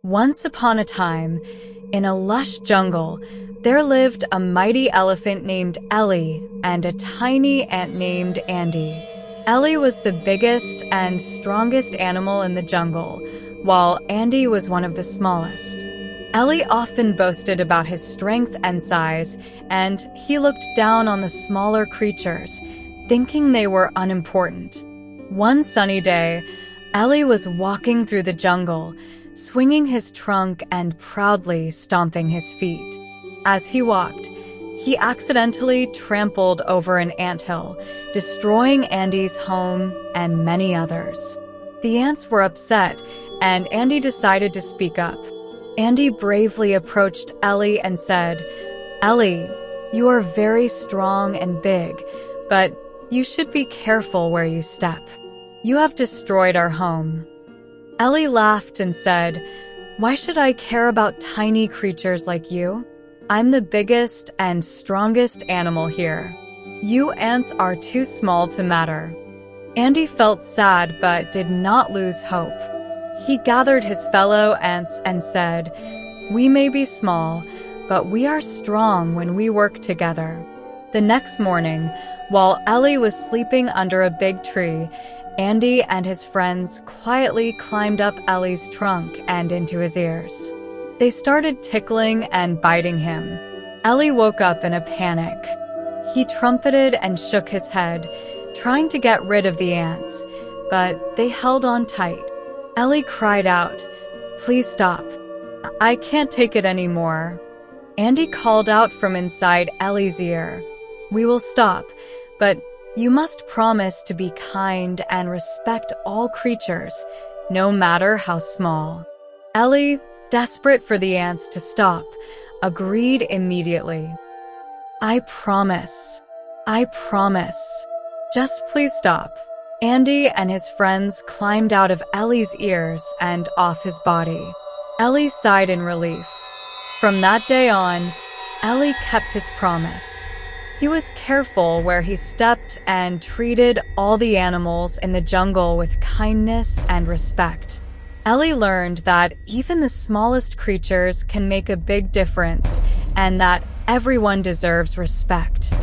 Once upon a time, in a lush jungle, there lived a mighty elephant named Ellie and a tiny ant named Andy. Ellie was the biggest and strongest animal in the jungle, while Andy was one of the smallest. Ellie often boasted about his strength and size, and he looked down on the smaller creatures, thinking they were unimportant. One sunny day, Ellie was walking through the jungle, swinging his trunk and proudly stomping his feet. As he walked, he accidentally trampled over an anthill, destroying Andy's home and many others. The ants were upset, and Andy decided to speak up. Andy bravely approached Ellie and said, "Ellie, you are very strong and big, but you should be careful where you step. You have destroyed our home." Ellie laughed and said, "Why should I care about tiny creatures like you? I'm the biggest and strongest animal here. You ants are too small to matter." Andy felt sad but did not lose hope. He gathered his fellow ants and said, "We may be small, but we are strong when we work together." The next morning, while Ellie was sleeping under a big tree, Andy and his friends quietly climbed up Ellie's trunk and into his ears. They started tickling and biting him. Ellie woke up in a panic. He trumpeted and shook his head, trying to get rid of the ants, but they held on tight. Ellie cried out, "Please stop. I can't take it anymore." Andy called out from inside Ellie's ear, "We will stop, but you must promise to be kind and respect all creatures, no matter how small." Ellie, desperate for the ants to stop, agreed immediately. "I promise. I promise. Just please stop." Andy and his friends climbed out of Ellie's ears and off his body. Ellie sighed in relief. From that day on, Ellie kept his promise. He was careful where he stepped and treated all the animals in the jungle with kindness and respect. Ellie learned that even the smallest creatures can make a big difference and that everyone deserves respect.